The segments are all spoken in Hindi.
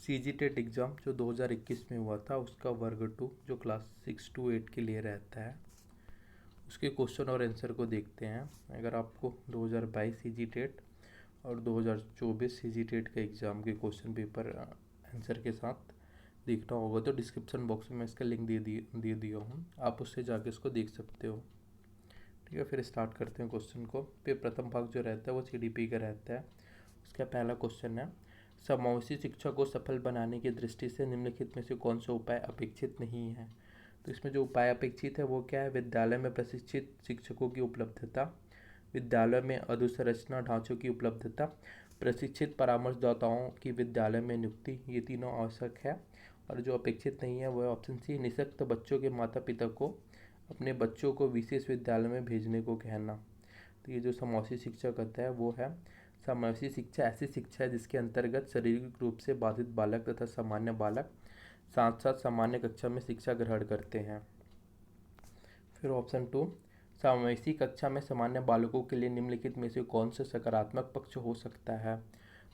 सीजी टेट एग्ज़ाम जो 2021 में हुआ था उसका वर्ग 2 जो क्लास 6 to 8 के लिए रहता है उसके क्वेश्चन और आंसर को देखते हैं। अगर आपको 2022 सीजी टेट और 2024 सीजी टेट के एग्ज़ाम के क्वेश्चन पेपर आंसर के साथ देखना होगा तो डिस्क्रिप्शन बॉक्स में मैं इसका लिंक दे दिया हूँ, आप उससे जाके इसको देख सकते हो। ठीक है, फिर स्टार्ट करते हैं क्वेश्चन को। फिर प्रथम भाग जो रहता है वो सीडीपी का रहता है। उसका पहला क्वेश्चन है, समावेशी शिक्षा को सफल बनाने की दृष्टि से निम्नलिखित में से कौन सा उपाय अपेक्षित नहीं है। तो इसमें जो उपाय अपेक्षित है वो क्या है? विद्यालय में प्रशिक्षित शिक्षकों की उपलब्धता, विद्यालय में अधोसंरचना ढांचों की उपलब्धता, प्रशिक्षित परामर्शदाताओं की विद्यालय में नियुक्ति, ये तीनों आवश्यक है। और जो अपेक्षित नहीं है वो है ऑप्शन सी, निःशक्त बच्चों के माता पिता को अपने बच्चों को विशेष विद्यालय में भेजने को कहना। तो ये जो समावेशी शिक्षा कहता है वो है, समावेशी शिक्षा ऐसी शिक्षा है जिसके अंतर्गत शारीरिक रूप से बाधित बालक तथा सामान्य बालक साथ साथ सामान्य कक्षा में शिक्षा ग्रहण करते हैं। फिर ऑप्शन 2, समावेशी कक्षा में सामान्य बालकों के लिए निम्नलिखित में से कौन सा सकारात्मक पक्ष हो सकता है।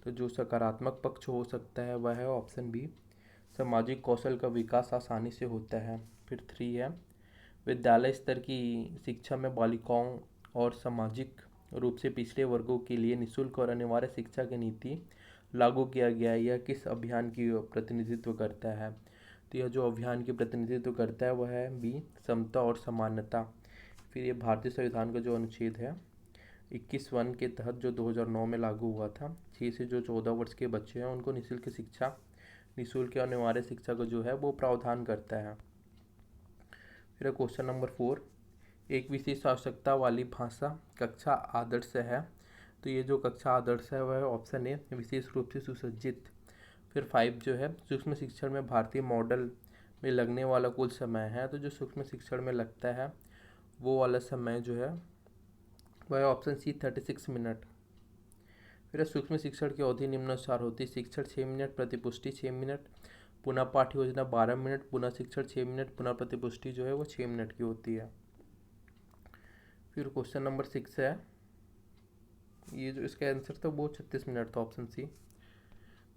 तो जो सकारात्मक पक्ष हो सकता है वह है ऑप्शन बी, सामाजिक कौशल का विकास आसानी से होता है। फिर 3 है, विद्यालय स्तर की शिक्षा में बालिकाओं और सामाजिक रूप से पिछड़े वर्गों के लिए निःशुल्क और अनिवार्य शिक्षा की नीति लागू किया गया है। यह किस अभियान की प्रतिनिधित्व करता है? तो यह जो अभियान की प्रतिनिधित्व करता है वह है बी, समता और समानता। फिर ये भारतीय संविधान का जो अनुच्छेद है 21(1) के तहत जो 2009 में लागू हुआ था, 6 से जो 14 वर्ष के बच्चे हैं उनको निःशुल्क अनिवार्य शिक्षा का जो है वो प्रावधान करता है। फिर क्वेश्चन नंबर 4, एक विशेष आवश्यकता वाली भाषा कक्षा आदर्श है। तो ये जो कक्षा आदर्श है वह ऑप्शन ए, विशेष रूप से सुसज्जित। फिर 5 जो है, सूक्ष्म शिक्षण में भारतीय मॉडल में लगने वाला कुल समय है। तो जो सूक्ष्म शिक्षण में लगता है वो वाला समय जो है वह ऑप्शन सी 36 मिनट। फिर सूक्ष्म शिक्षण की अवधि निम्नानुसार होती है, शिक्षण 6 मिनट, प्रतिपुष्टि 6 मिनट, पुनः पाठ योजना 12 मिनट, पुनः शिक्षण 6 मिनट, पुनः प्रतिपुष्टि जो है वो 6 मिनट की होती है। फिर क्वेश्चन नंबर 6 है, ये जो इसका आंसर था वो 36 मिनट था, ऑप्शन सी।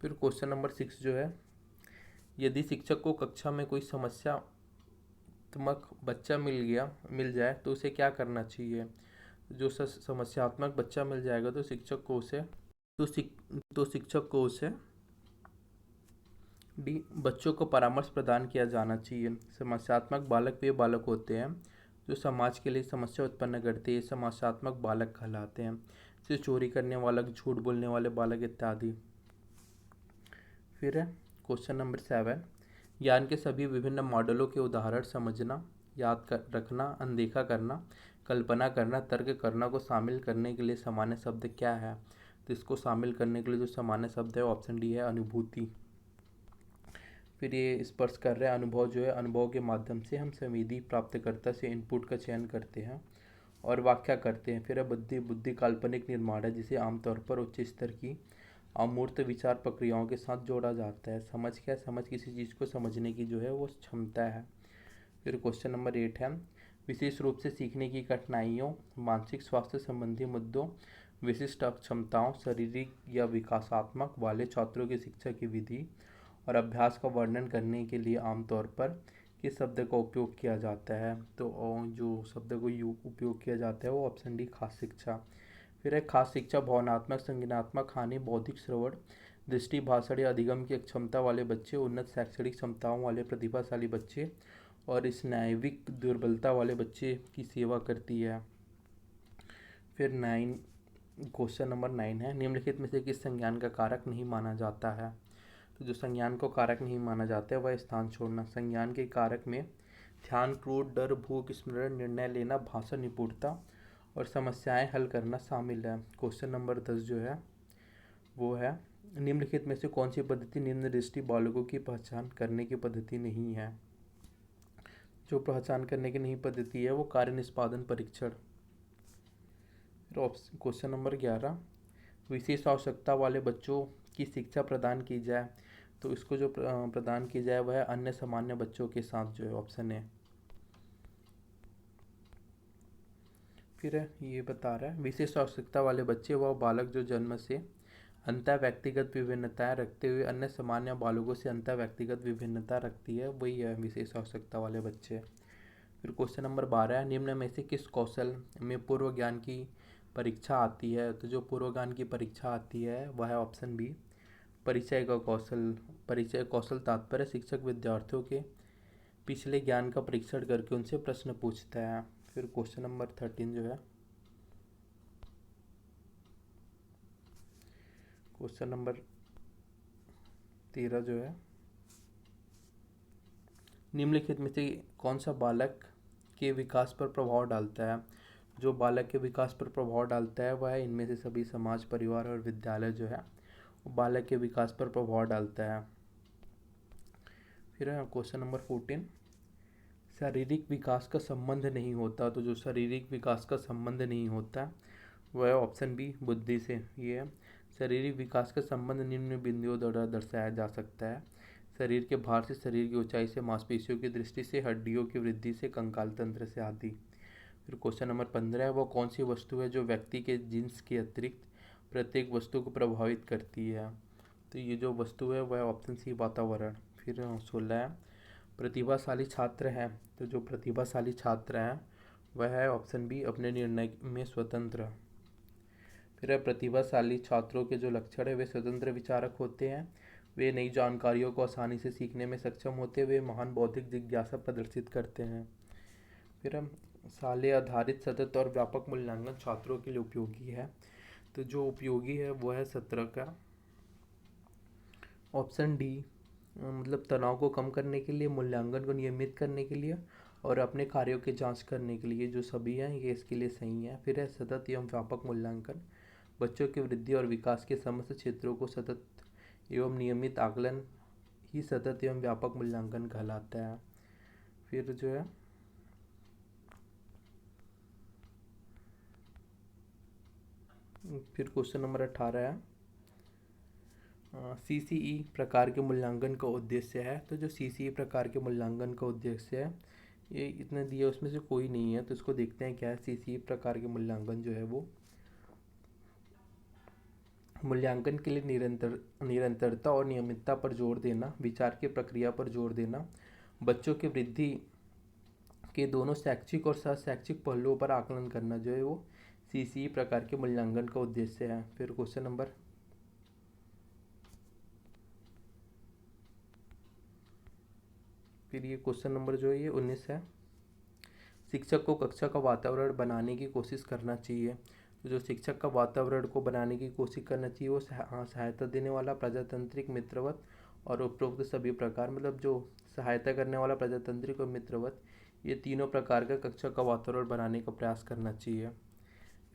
फिर क्वेश्चन नंबर 6 जो है, यदि शिक्षक को कक्षा में कोई समस्यात्मक बच्चा मिल जाए तो उसे क्या करना चाहिए। जो समस्यात्मक बच्चा मिल जाएगा तो शिक्षक को उसे डी, बच्चों को परामर्श प्रदान किया जाना चाहिए। समस्यात्मक बालक वे बालक होते हैं जो समाज के लिए समस्या उत्पन्न करते हैं, समस्यात्मक बालक कहलाते हैं। जैसे चोरी करने वाला, झूठ बोलने वाले बालक इत्यादि। फिर है क्वेश्चन नंबर 7, ज्ञान के सभी विभिन्न मॉडलों के उदाहरण समझना, रखना, अनदेखा करना, कल्पना करना, तर्क करना को शामिल करने के लिए सामान्य शब्द क्या है। तो इसको शामिल करने के लिए जो सामान्य शब्द है ऑप्शन डी है, अनुभूति। फिर ये स्पर्श कर रहे हैं, अनुभव जो है, अनुभव के माध्यम से हम संवेदी प्राप्तकर्ता से इनपुट का चयन करते हैं और व्याख्या करते हैं। फिर बुद्धि काल्पनिक निर्माण है जिसे आमतौर पर उच्च स्तर की अमूर्त विचार प्रक्रियाओं के साथ जोड़ा जाता है। समझ क्या है? समझ किसी चीज़ को समझने की जो है वो क्षमता है। फिर क्वेश्चन नंबर 8 है, विशेष रूप से सीखने की कठिनाइयों, मानसिक स्वास्थ्य संबंधी मुद्दों, विशिष्ट अक्षमताओं, शारीरिक या विकासात्मक वाले छात्रों की शिक्षा की विधि और अभ्यास का वर्णन करने के लिए आमतौर पर किस शब्द का उपयोग किया जाता है। तो जो शब्द को उपयोग किया जाता है वो ऑप्शन डी, खास शिक्षा। फिर है खास शिक्षा, भावनात्मक, संज्ञानात्मक हानि, बौद्धिक श्रवण, दृष्टि, भाषण या अधिगम की क्षमता वाले बच्चे, उन्नत शैक्षणिक क्षमताओं वाले प्रतिभाशाली बच्चे और स्नायविक दुर्बलता वाले बच्चे की सेवा करती है। फिर क्वेश्चन नंबर 9 है, निम्नलिखित में से किस संज्ञान का कारक नहीं माना जाता है। तो जो संज्ञान को कारक नहीं माना जाता है वह स्थान छोड़ना। संज्ञान के कारक में ध्यान, क्रोध, डर, भूख, स्मरण, निर्णय लेना, भाषा निपुणता और समस्याएं हल करना शामिल है। क्वेश्चन नंबर 10 जो है वो है, निम्नलिखित में से कौन सी पद्धति निम्न दृष्टि बालकों की पहचान करने की पद्धति नहीं है। जो पहचान करने की नहीं पद्धति है वो कार्य निष्पादन परीक्षण। क्वेश्चन नंबर 11, विशेष आवश्यकता वाले बच्चों की शिक्षा प्रदान की जाए। तो इसको जो प्रदान की जाए वह है अन्य सामान्य बच्चों के साथ, जो है ऑप्शन है। फिर ये बता रहा है, विशेष आवश्यकता वाले बच्चे वह बालक जो जन्म से अंतर व्यक्तिगत विभिन्नताएं रखते हुए अन्य सामान्य बालकों से अंतर व्यक्तिगत विभिन्नता रखती है, वही है विशेष आवश्यकता वाले बच्चे। फिर क्वेश्चन नंबर 12 है, निम्न में से किस कौशल में पूर्व ज्ञान की परीक्षा आती है? तो जो पूर्व ज्ञान की परीक्षा आती है वह है ऑप्शन बी, परिचय का कौशल। परिचय कौशल तात्पर्य शिक्षक विद्यार्थियों के पिछले ज्ञान का परीक्षण करके उनसे प्रश्न पूछता है। फिर क्वेश्चन नंबर 13 जो है, क्वेश्चन नंबर 13 जो है, निम्नलिखित में से कौन सा बालक के विकास पर प्रभाव डालता है? जो बालक के विकास पर प्रभाव डालता है वह इनमें से सभी समाज, परिवार और विद्यालय जो है वो बालक के विकास पर प्रभाव डालता है। फिर क्वेश्चन नंबर 14, शारीरिक विकास का संबंध नहीं होता। तो जो शारीरिक विकास का संबंध नहीं होता वह ऑप्शन बी, बुद्धि से। ये है, शारीरिक विकास का संबंध निम्न बिंदुओं द्वारा दर्शाया जा सकता है। शरीर के भार से, शरीर की ऊंचाई से, मांसपेशियों की दृष्टि से, हड्डियों की वृद्धि से, कंकाल तंत्र से आदि। फिर क्वेश्चन नंबर 15 है, वो कौन सी वस्तु है जो व्यक्ति के जीन्स के अतिरिक्त प्रत्येक वस्तु को प्रभावित करती है? तो ये जो वस्तु है वह ऑप्शन सी, वातावरण। फिर 16 है, प्रतिभाशाली छात्र हैं। तो जो प्रतिभाशाली छात्र हैं वह है ऑप्शन बी, अपने निर्णय में स्वतंत्र। फिर प्रतिभाशाली छात्रों के जो लक्षण है वे स्वतंत्र विचारक होते हैं, वे नई जानकारियों को आसानी से सीखने में सक्षम होते हैं, वे महान बौद्धिक जिज्ञासा प्रदर्शित करते हैं। फिर हम साले आधारित सतत और व्यापक मूल्यांकन छात्रों के लिए उपयोगी है। तो जो उपयोगी है वो है 17 का ऑप्शन डी, मतलब तनाव को कम करने के लिए, मूल्यांकन को नियमित करने के लिए और अपने कार्यों की जांच करने के लिए। जो सभी हैं ये इसके लिए सही है। फिर है सतत एवं व्यापक मूल्यांकन, बच्चों की वृद्धि और विकास के समस्त क्षेत्रों को सतत एवं नियमित आकलन ही सतत एवं व्यापक मूल्यांकन कहलाता है। फिर जो है फिर क्वेश्चन नंबर 18 है, CCE प्रकार के मूल्यांकन का उद्देश्य है। तो जो CCE प्रकार के मूल्यांकन का उद्देश्य है ये इतने दिए उसमें से कोई नहीं है, तो इसको देखते हैं क्या है। CCE प्रकार के मूल्यांकन जो है वो मूल्यांकन के लिए निरंतरता और नियमितता पर जोर देना, विचार की प्रक्रिया पर जोर देना, बच्चों की वृद्धि के दोनों शैक्षिक और शैक्षिक पहलुओं पर आकलन करना जो है वो CCE प्रकार के मूल्यांकन का उद्देश्य है। फिर क्वेश्चन नंबर फिर ये क्वेश्चन नंबर जो है ये 19 है, शिक्षक को कक्षा का वातावरण बनाने की कोशिश करना चाहिए। तो जो शिक्षक का वातावरण को बनाने की कोशिश करना चाहिए वो सहायता देने वाला, प्रजातांत्रिक, मित्रवत और उपरोक्त सभी प्रकार, मतलब जो सहायता करने वाला, प्रजातांत्रिक और मित्रवत, ये तीनों प्रकार का कक्षा का वातावरण बनाने का प्रयास करना चाहिए।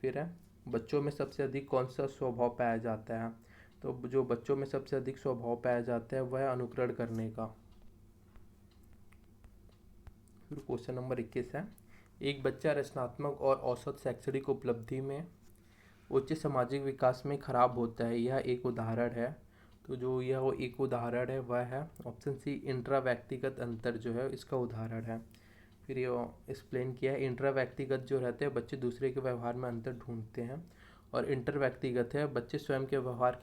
फिर है, बच्चों में सबसे अधिक कौन सा स्वभाव पाया जाता है? तो जो बच्चों में सबसे अधिक स्वभाव पाया जाता है वह अनुकरण करने का। फिर क्वेश्चन नंबर 21 है, एक बच्चा रचनात्मक और औसत शैक्षणिक उपलब्धि में उच्च सामाजिक विकास में खराब होता है, यह एक उदाहरण है। तो जो यह एक उदाहरण है वह है ऑप्शन सी, इंट्रा व्यक्तिगत अंतर जो है इसका उदाहरण है। फिर ये एक्सप्लेन किया है, इंट्रा व्यक्तिगत जो रहते हैं बच्चे दूसरे के व्यवहार में अंतर ढूंढते हैं, और इंटर व्यक्तिगत है बच्चे स्वयं के व्यवहार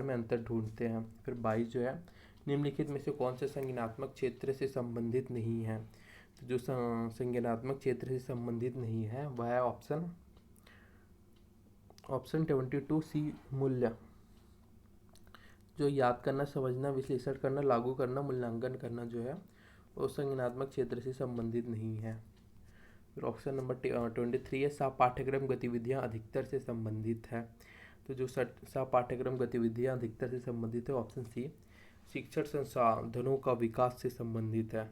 में अंतर ढूंढते हैं। फिर 22 जो है, निम्नलिखित में से कौन से संज्ञानात्मक क्षेत्र से संबंधित नहीं है? तो जो संज्ञानात्मक क्षेत्र से संबंधित नहीं है वह है ऑप्शन 22 सी, मूल्य। जो याद करना, समझना, विश्लेषण करना, लागू करना, मूल्यांकन करना जो है वो संज्ञानात्मक क्षेत्र से संबंधित नहीं है। फिर ऑप्शन नंबर 23 है, सह पाठ्यक्रम गतिविधियाँ अधिकतर से संबंधित है। तो जो सह पाठ्यक्रम गतिविधियाँ अधिकतर से संबंधित है ऑप्शन सी, शिक्षण संसाधनों का विकास से संबंधित है।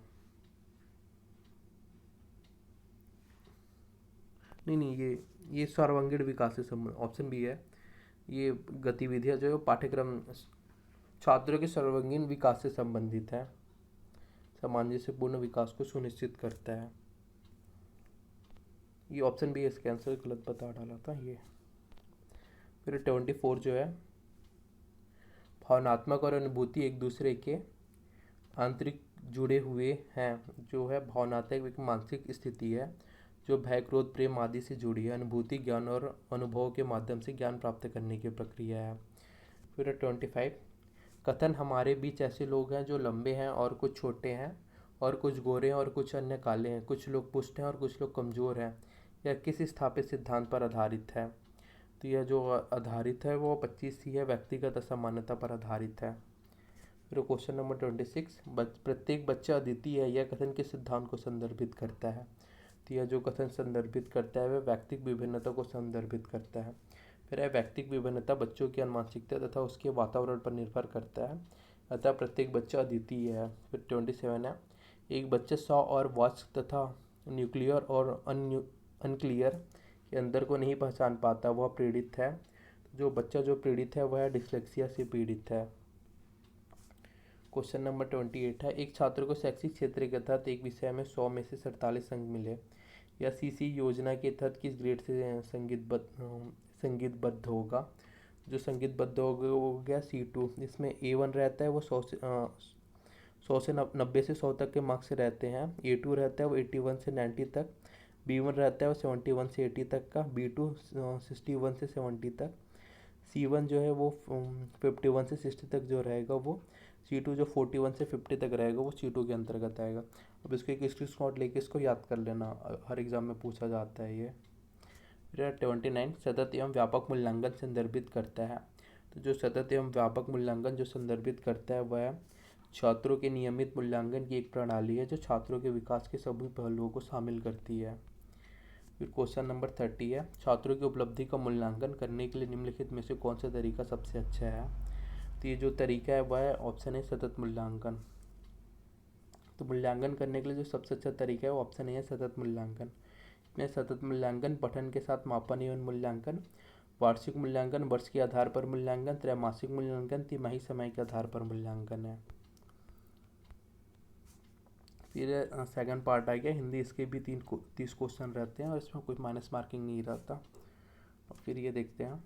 नहीं, ये सर्वांगीण विकास से संबंधित, ऑप्शन बी है, ये गतिविधियाँ जो है पाठ्यक्रम छात्रों के सर्वांगीण विकास से संबंधित है, सामंजस्यपूर्ण विकास को सुनिश्चित करता है। ये ऑप्शन बी इसका आंसर गलत बता डाला था ये। फिर 24 जो है, भावनात्मक और अनुभूति एक दूसरे के आंतरिक जुड़े हुए हैं। जो है भावनात्मक एक मानसिक स्थिति है जो भय, क्रोध, प्रेम आदि से जुड़ी है। अनुभूति ज्ञान और अनुभव के माध्यम से ज्ञान प्राप्त करने की प्रक्रिया है। फिर 25 कथन, हमारे बीच ऐसे लोग हैं जो लंबे हैं और कुछ छोटे हैं, और कुछ गोरे हैं और कुछ अन्य काले हैं, कुछ लोग पुष्ट हैं और कुछ लोग कमज़ोर हैं, यह किस स्थापित सिद्धांत पर आधारित है। तो यह जो आधारित है वो 25 है, व्यक्तिगत असमानता पर आधारित है। फिर क्वेश्चन नंबर 26 प्रत्येक बच्चा अद्वितीय है, यह कथन किस सिद्धांत को संदर्भित करता है। तो यह जो कथन संदर्भित करता है वह व्यक्तिक विभिन्नता को संदर्भित करता है। फिर यह व्यक्तिक विभिन्नता बच्चों की आनुवंशिकता तथा उसके वातावरण पर निर्भर करता है, अतः प्रत्येक बच्चा अद्वितीय है। फिर 27 है, एक बच्चा 100 और वॉच तथा न्यूक्लियर और अनक्लियर के अंदर को नहीं पहचान पाता, वह पीड़ित है। जो बच्चा जो पीड़ित है वह डिस्लेक्सिया से पीड़ित है। क्वेश्चन नंबर 28 है, एक छात्र को शैक्षिक क्षेत्र के तहत एक विषय में 100 में से 47 अंक मिले, या सीसी योजना के तहत किस ग्रेड से संगीतबद्ध होगा। जो संगीतबद्ध होगा वो हो गया C2। इसमें A1 रहता है वो 100 से 90 से 100 तक के मार्क्स रहते हैं। A2 रहता है वो 81 से 90 तक। B1 रहता है वो 71 से 80 तक का। B2 61 से 70 तक। C1 जो है वो 51 से 60 तक जो रहेगा वो। C2 जो 41 से 50 तक रहेगा वो C2 के अंतर्गत आएगा। अब इसको एक स्क्रीनशॉट लेके इसको याद कर लेना, हर एग्जाम में पूछा जाता है ये। फिर 29 सतत एवं व्यापक मूल्यांकन संदर्भित करता है। तो जो सतत एवं व्यापक मूल्यांकन जो संदर्भित करता है वह छात्रों के नियमित मूल्यांकन की एक प्रणाली है जो छात्रों के विकास के सभी पहलुओं को शामिल करती है। फिर क्वेश्चन नंबर 30 है, छात्रों की उपलब्धि का मूल्यांकन करने के लिए निम्नलिखित में से कौन सा तरीका सबसे अच्छा है। तो ये जो तरीका है वह ऑप्शन है सतत मूल्यांकन। तो मूल्यांकन करने के लिए जो सबसे अच्छा तरीका है वो ऑप्शन है सतत मूल्यांकन। इसमें सतत मूल्यांकन, पठन के साथ मापन एवं मूल्यांकन, वार्षिक मूल्यांकन, वर्ष के आधार पर मूल्यांकन, त्रैमासिक मूल्यांकन, तिमाही समय के आधार पर मूल्यांकन है। फिर सेकंड पार्ट आ गया हिंदी, इसके भी 30 क्वेश्चन रहते हैं और इसमें कोई माइनस मार्किंग नहीं रहता। और फिर ये देखते हैं,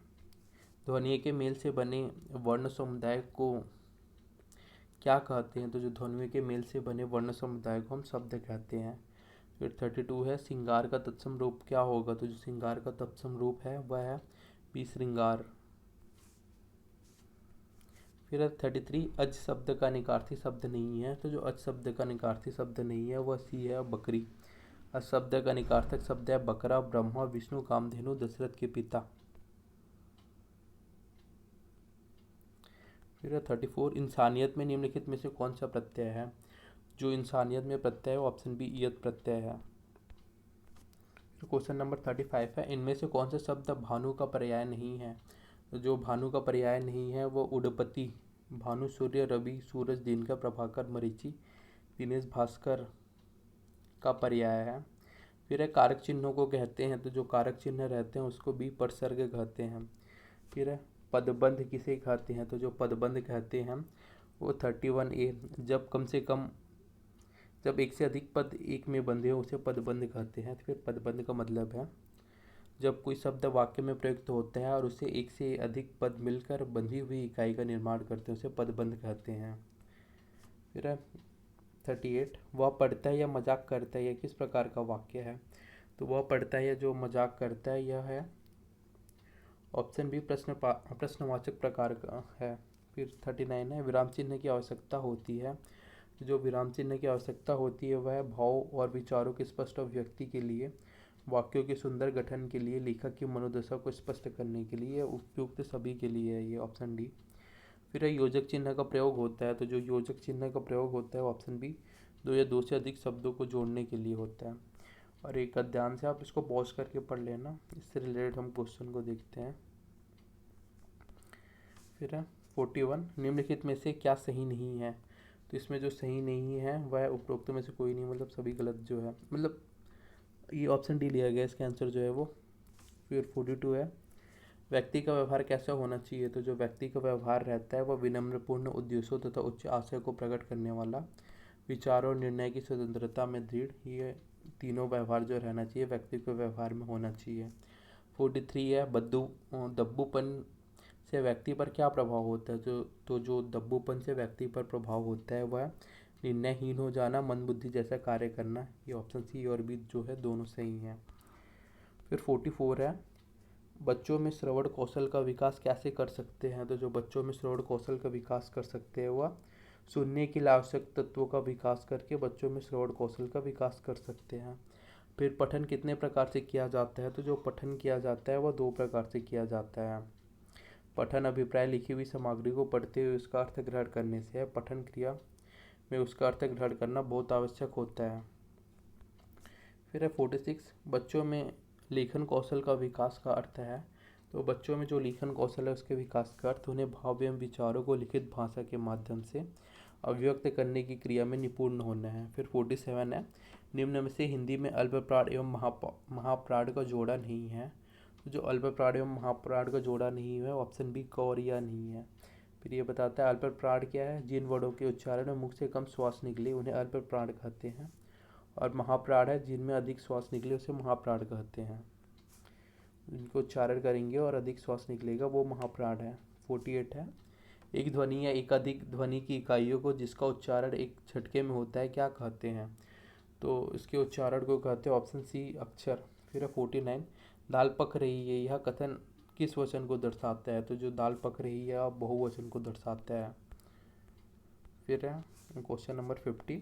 ध्वनि के मेल से बने वर्ण समुदाय को क्या कहते हैं। तो जो ध्वनि के मेल से बने वर्ण समुदाय को हम शब्द कहते हैं। फिर 32 है, श्रृंगार का तत्सम रूप क्या होगा। तो जो श्रृंगार का तत्सम रूप है वह है विश्रृंगार। फिर 33, अज शब्द का निकार्थी शब्द नहीं है। तो जो अज शब्द का निकार्थी शब्द नहीं है वह सी है बकरी। अज शब्द का निकार्थक शब्द है बकरा, ब्रह्मा, विष्णु, कामधेनु, दशरथ के पिता। फिर 34, इंसानियत में निम्नलिखित में से कौन सा प्रत्यय है। जो इंसानियत में प्रत्यय है ऑप्शन बी ईयत प्रत्यय है। क्वेश्चन नंबर 35 है, इनमें से कौन सा शब्द भानु का पर्याय नहीं है। तो जो भानु का पर्याय नहीं है वो उडपति, भानु, सूर्य, रवि, सूरज, दिन का, प्रभाकर, मरीचि, दिनेश, भास्कर का पर्याय है। फिर है कारक चिन्हों को कहते हैं। तो जो कारक चिन्ह रहते हैं उसको भी परसर्ग कहते हैं। फिर है पदबंध किसे कहते हैं। तो जो पदबंध कहते हैं वो 31A, जब एक से अधिक पद एक में बंधे हो उसे पदबंध कहते हैं। फिर पदबंध का मतलब है जब कोई शब्द वाक्य में प्रयुक्त होता है और उसे एक से अधिक पद मिलकर बंधी हुई इकाई का निर्माण करते हैं उसे पदबंध कहते हैं। फिर 38, वह पढ़ता है या मजाक करता है, यह किस प्रकार का वाक्य है। तो वह पढ़ता है या जो मजाक करता है यह है ऑप्शन बी प्रश्नवाचक प्रकार का है। फिर 39 है, विराम चिन्ह की आवश्यकता होती है। जो विराम चिन्ह की आवश्यकता होती है वह भाव और विचारों के स्पष्ट अभिव्यक्ति के लिए, वाक्यों के सुंदर गठन के लिए, लेखक की मनोदशा को स्पष्ट करने के लिए, उपयुक्त सभी के लिए है, ये ऑप्शन डी। फिर योजक चिन्ह का प्रयोग होता है। तो जो योजक चिन्ह का प्रयोग होता है ऑप्शन बी, दो या दो से अधिक शब्दों को जोड़ने के लिए होता है। और एक ध्यान से आप इसको पॉज करके पढ़ लेना, इससे रिलेटेड हम क्वेश्चन को देखते हैं। फिर 41, निम्नलिखित में से क्या सही नहीं है। तो इसमें जो सही नहीं है वह उपरोक्त में से कोई नहीं, मतलब सभी गलत जो है, मतलब ये ऑप्शन डी लिया गया, इसका आंसर जो है वो। फिर 42 है, व्यक्ति का व्यवहार कैसा होना चाहिए। तो जो व्यक्ति का व्यवहार रहता है वह विनम्रपूर्ण, उद्देश्यों तथा उच्च आशय को प्रकट करने वाला, विचार और निर्णय की स्वतंत्रता में दृढ़, ये तीनों व्यवहार जो रहना चाहिए व्यक्ति के व्यवहार में होना चाहिए। 43 है, दब्बूपन से व्यक्ति पर क्या प्रभाव होता है। जो दब्बूपन से व्यक्ति पर प्रभाव होता है वह निर्णयहीन हो जाना, मंदबुद्धि जैसा कार्य करना। ये ऑप्शन सी और बी जो है दोनों सही हैं। फिर 44 है, बच्चों में श्रवण कौशल का विकास कैसे कर सकते हैं। तो जो बच्चों में श्रवण कौशल का विकास कर सकते हैं वह सुनने के लिए आवश्यक तत्वों का विकास करके बच्चों में श्रवण कौशल का विकास कर सकते हैं। फिर पठन कितने प्रकार से किया जाता है। तो जो पठन किया जाता है वह 2 प्रकार से किया जाता है। पठन अभिप्राय लिखी हुई सामग्री को पढ़ते हुए उसका अर्थ ग्रहण करने से है। पठन क्रिया में उसका अर्थ ग्रहण करना बहुत आवश्यक होता है। फिर है 46, बच्चों में लेखन कौशल का विकास का अर्थ है। तो बच्चों में जो लेखन कौशल है उसके विकास का अर्थ उन्हें भाव एवं विचारों को लिखित भाषा के माध्यम से अभिव्यक्त करने की क्रिया में निपुण होना है। फिर 47 है, निम्न में से हिंदी में अल्पप्राण एवं महाप्राण का जोड़ा नहीं है। तो जो अल्पप्राण एवं महाप्राण का जोड़ा नहीं है ऑप्शन बी क और या नहीं है। फिर ये बताता है अल्पप्राण क्या है, जिन वर्णों के उच्चारण में मुख से कम श्वास निकले उन्हें अल्पप्राण कहते हैं। और महाप्राण है जिनमें अधिक श्वास निकले उसे महाप्राण कहते हैं। जिनको उच्चारण करेंगे और अधिक श्वास निकलेगा वो महाप्राण है। 48 है, एक ध्वनि या एकाधिक ध्वनि की इकाइयों को जिसका उच्चारण एक झटके में होता है क्या कहते हैं। तो इसके उच्चारण को कहते हैं ऑप्शन सी अक्षर। फिर है 49, दाल पक रही है, यह कथन किस वचन को दर्शाता है। तो जो दाल पक रही है बहुवचन को दर्शाता है। फिर है क्वेश्चन नंबर 50,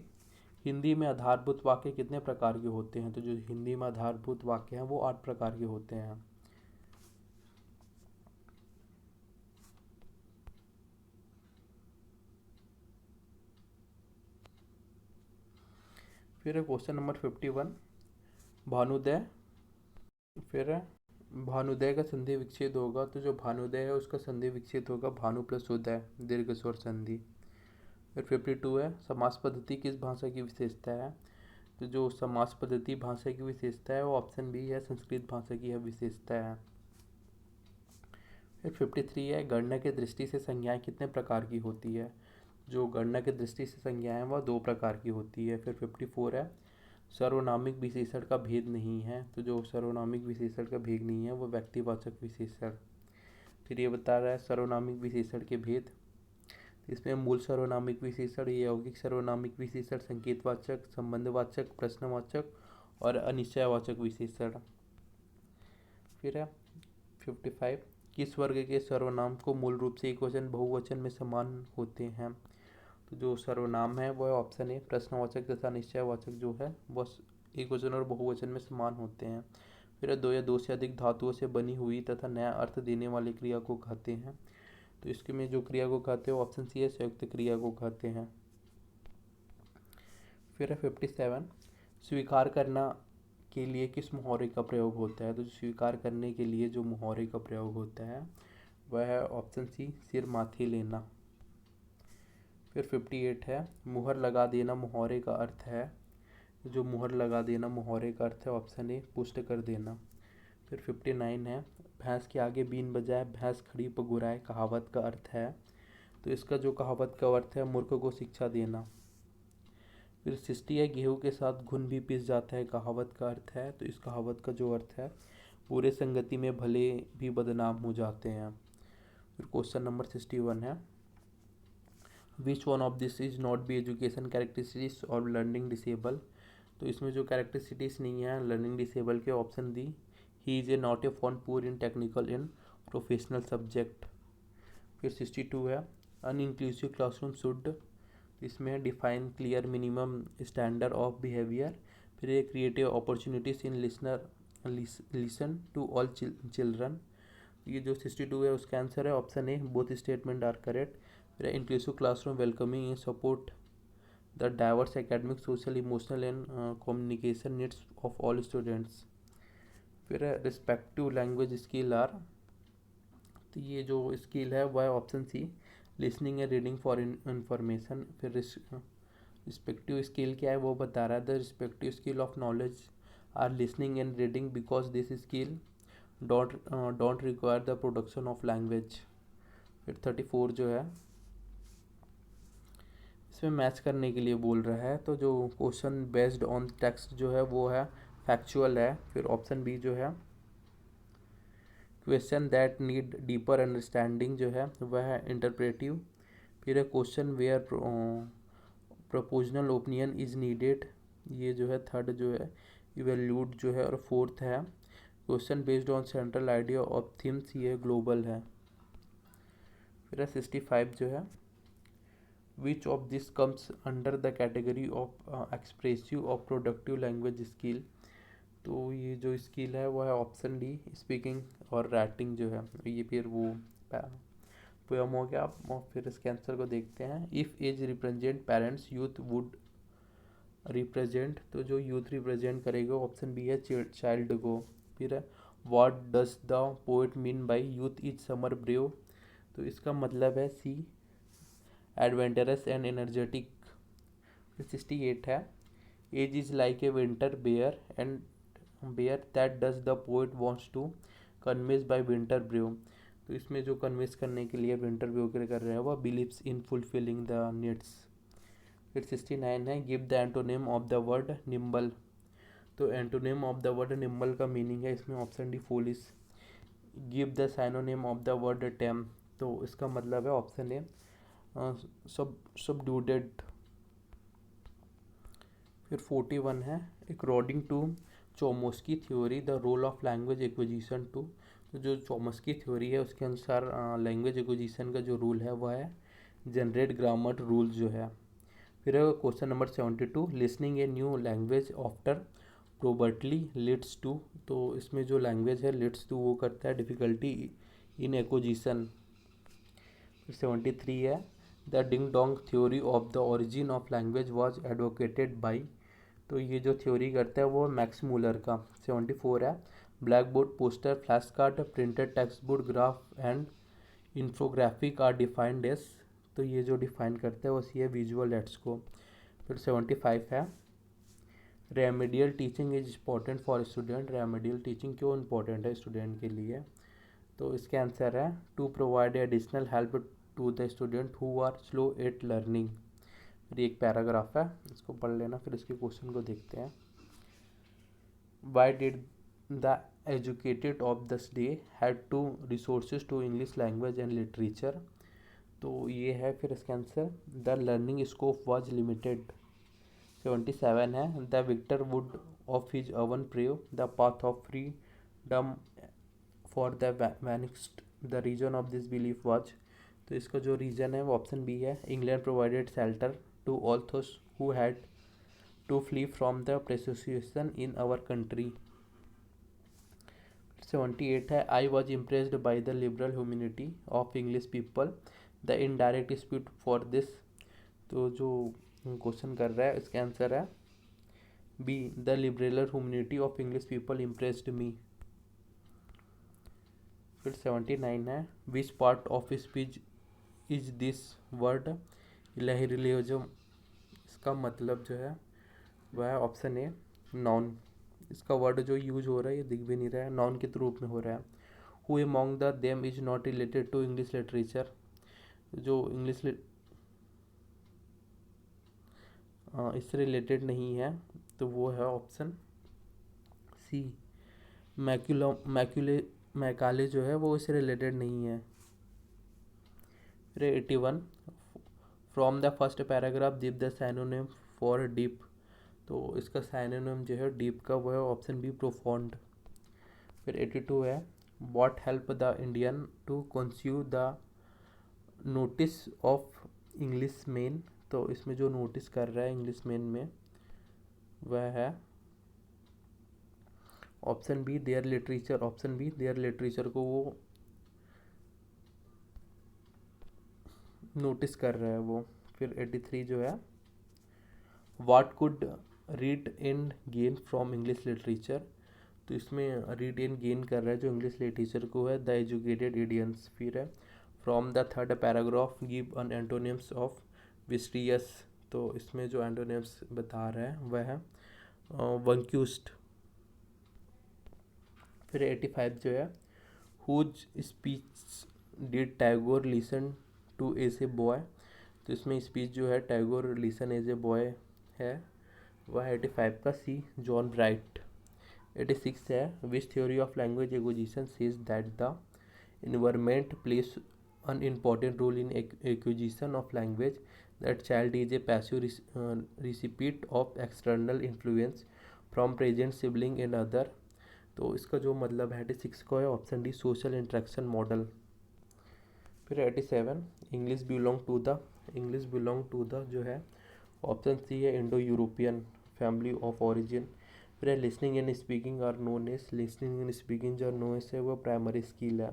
हिंदी में आधारभूत वाक्य कितने प्रकार के होते हैं। तो जो हिंदी में आधारभूत वाक्य हैं वो 8 प्रकार के होते हैं। फिर है क्वेश्चन नंबर 51, भानुदय। फिर है भानुदय का संधि विच्छेद होगा। तो जो भानुदय है उसका संधि विच्छेद होगा भानु प्लस उदय, दीर्घ स्वर संधि। फिर 52 है, समास पद्धति किस भाषा की विशेषता है। तो जो समास पद्धति भाषा की विशेषता है वो ऑप्शन बी है, संस्कृत भाषा की यह विशेषता है। फिर 53 है, गणना की दृष्टि से संज्ञाएं कितने प्रकार की होती है। जो गणना की दृष्टि से संज्ञाएं वह 2 प्रकार की होती है। फिर 54 है, सर्वनामिक विशेषण का भेद नहीं है। तो जो सर्वनामिक विशेषण का भेद नहीं है वो व्यक्तिवाचक विशेषण। फिर ये बता रहा है सर्वनामिक विशेषण के भेद। इसमें मूल सर्वनामिक विशेषण, यौगिक सर्वनामिक विशेषण, संकेतवाचक, संबंधवाचक, प्रश्नवाचक और अनिश्चयवाचक विशेषण। फिर है 55, किस वर्ग के सर्वनाम को मूल रूप से एकवचन बहुवचन में समान होते हैं। तो जो सर्वनाम है वह ऑप्शन ए प्रश्नवाचक तथा निश्चयवाचक जो है वह एकवचन और बहुवचन में समान होते हैं। फिर 2 या 2 से अधिक धातुओं से बनी हुई तथा नया अर्थ देने वाली क्रिया को कहते हैं। तो इसके में जो क्रिया को कहते हैं ऑप्शन सी है, संयुक्त क्रिया को कहते हैं। फिर है 57, स्वीकार करना के लिए किस मुहावरे का प्रयोग होता है। तो स्वीकार करने के लिए जो मुहावरे का प्रयोग होता है वह है ऑप्शन सी, सिर माथे लेना। फिर 58 है, मुहर लगा देना मुहावरे का अर्थ है। जो मुहर लगा देना मुहावरे का अर्थ है ऑप्शन ए, पुष्ट कर देना। फिर 59 है, भैंस के आगे बीन बजाए भैंस खड़ी पगुराए कहावत का अर्थ है। तो इसका जो कहावत का अर्थ है मूर्ख को शिक्षा देना। फिर 60 है, गेहूं के साथ घुन भी पिस जाता है कहावत का अर्थ है। तो इस कहावत का जो अर्थ है पूरे संगति में भले भी बदनाम हो जाते हैं। फिर क्वेश्चन नंबर 61 है, which one of this is not be education characteristics और लर्निंग डिसेबल। तो इसमें जो कैरेक्टरिस्टिक्स नहीं है लर्निंग डिसेबल के option D, he is a not a fawn poor in technical in professional subject. फिर 62 है, अनइंक्लूसिव क्लासरूम शुड, इसमें define clear minimum standard of behaviour. फिर ये creative opportunities in listen to all children. ये जो 62 है उसका आंसर है option A, both statement are correct. फिर inclusive classroom welcoming in support the diverse academic social emotional and communication needs of all students. फिर रिस्पेक्टिव लैंग्वेज स्किल आर, तो ये जो स्किल है वह option C, listening and reading for information. फिर रिस्पेक्टिव स्किल क्या है वो बता रहा है, the respective skill of knowledge are listening and reading because this skill don't require the production of language. फिर 34 जो है इसमें मैच करने के लिए बोल रहा है। तो जो क्वेश्चन बेस्ड ऑन टेक्स्ट जो है वो है फैक्चुअल है। फिर ऑप्शन बी जो है question that need deeper understanding जो है वह है इंटरप्रेटिव। फिर है question where proportional opinion is needed, ये जो है थर्ड जो है इवेल्यूट जो है, और फोर्थ है question based on central idea of themes, ये ग्लोबल है। फिर 65 जो है which of this comes under the category of expressive और प्रोडक्टिव लैंग्वेज स्किल, तो ये जो स्किल है वो है ऑप्शन डी स्पीकिंग और राइटिंग जो है, ये फिर वो पोयम हो गया। और फिर इसके आंसर को देखते हैं। If age represent parents youth would represent, तो जो यूथ रिप्रेजेंट करेगा ऑप्शन बी है चाइल्ड को। फिर है what does the poet mean by youth is summer brave, तो इसका मतलब है सी एडवेंचरस एंड एनर्जेटिक। 68 है age is like a winter bare and bare that does the poet wants to convey by winter brave, तो इसमें जो कन्वेज करने के लिए विंटर ब्रेव कर रहे हैं वह believes in fulfilling the needs. फिर 69 है give the antonym of the word nimble, तो antonym of the word nimble का मीनिंग है इसमें option D foolish. Give the synonym of the word tame, तो इसका मतलब है ऑप्शन ए सबड्यूडेड। फिर 41 है according to Chomsky theory the role of language acquisition to, तो जो चोमस्की थ्योरी है उसके अनुसार लैंग्वेज एक्विजिशन का जो रूल है वह है जनरेट ग्रामर रूल जो है। फिर question number 72 listening a new language after probably leads to, तो इसमें जो लैंग्वेज है लीड्स टू वो करता है डिफ़िकल्टी इन एक्विजिशन। फिर 73 है the ding dong theory of the origin of language was advocated by, तो ये जो थ्योरी करता है वो मैक्स मूलर का। 74 है blackboard poster flash card printed textbook graph and infographic are defined as, तो ये जो डिफाइन करता है वो सी है विजुअल एड्स को। फिर 75 है remedial teaching is important for student, remedial teaching क्यों इम्पोर्टेंट है स्टूडेंट के लिए, तो इसके आंसर है to provide additional help to the student who are slow at learning. फिर एक पैराग्राफ है इसको पढ़ लेना, फिर इसके क्वेश्चन को देखते हैं। Why did the educated of this day had to resources to English language and literature, तो ये है फिर इसका answer the learning scope was limited. 77 है the victor would of his own pave the path of freedom for the vanquished the reason of this belief was, तो इसका जो रीजन है वो ऑप्शन बी है England provided shelter to all those who had to flee from the persecution in our country. 78 है I was impressed by the liberal humanity of English people the indirect dispute for this, तो जो क्वेश्चन कर रहा है इसका आंसर है B the liberal humanity of English people impressed me. फिर 79 है which part of speech is this word illiberalism, इसका मतलब जो है वह है ऑप्शन ए नॉन, इसका वर्ड जो यूज हो रहा है ये दिख भी नहीं रहा है, नॉन के रूप में हो रहा है। Who among the them is not related to English literature, जो इंग्लिश इससे रिलेटेड नहीं है तो वो है ऑप्शन सी मैकाले जो है वो इससे रिलेटेड नहीं है। फिर 81 from the first paragraph give the synonym for deep, तो इसका साइनोनिम जो है डीप का वो है ऑप्शन बी प्रोफाउंड। फिर 82 है what help the Indian to consume the notice of English men, तो इसमें जो नोटिस कर रहा है इंग्लिश मेन में वह है option B their literature, option B their literature को वो नोटिस कर रहा है वो। फिर 83 जो है what could read and gain from English literature, तो इसमें रीड एंड गेन कर रहा है जो इंग्लिश लिटरेचर को है द एजुकेटेड इंडियंस। फिर है from the third paragraph give an antonyms of विस्टियस, तो इसमें जो एंटोनिम्स बता रहा है वह है वंक्यूस्ट। फिर 85 जो है whose speech did Tagore listen to as a boy, तो इसमें स्पीच जो है Tagore listen as a boy है वह 85 का सी जॉन ब्राइट। 86 है which theory of language acquisition says that the environment plays an important role in acquisition of language. That child is a passive recipient of external influence from present sibling and other. तो इसका जो मतलब 86 का है option D social interaction model. फिर 87 इंग्लिश बिलोंग टू द जो है ऑप्शन सी है Indo European family of origin. फिर listening and speaking are known as listening and speaking जो नोन एज है वो प्राइमरी स्किल है।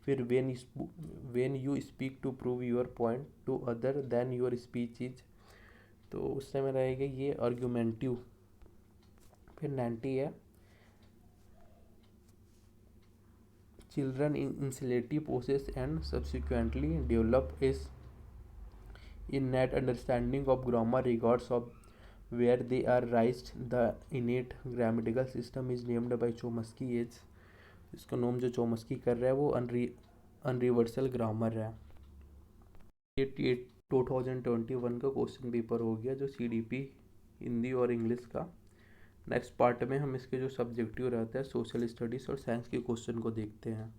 फिर when you speak to prove your point to other then your speech is, तो उस समय रहेगा ये आर्ग्यूमेंटिव। फिर 90 है children in insulative process and subsequently develop is innate understanding of grammar regards of where they are raised. The innate grammatical system is named by Chomsky as, इसका नाम जो चोमस्की कर रहा है वो अनरिवर्सल ग्रामर है। 2021 का क्वेश्चन पेपर हो गया जो CDP हिंदी और इंग्लिश का। नेक्स्ट पार्ट में हम इसके जो सब्जेक्टिव रहता है सोशल स्टडीज़ और साइंस के क्वेश्चन को देखते हैं।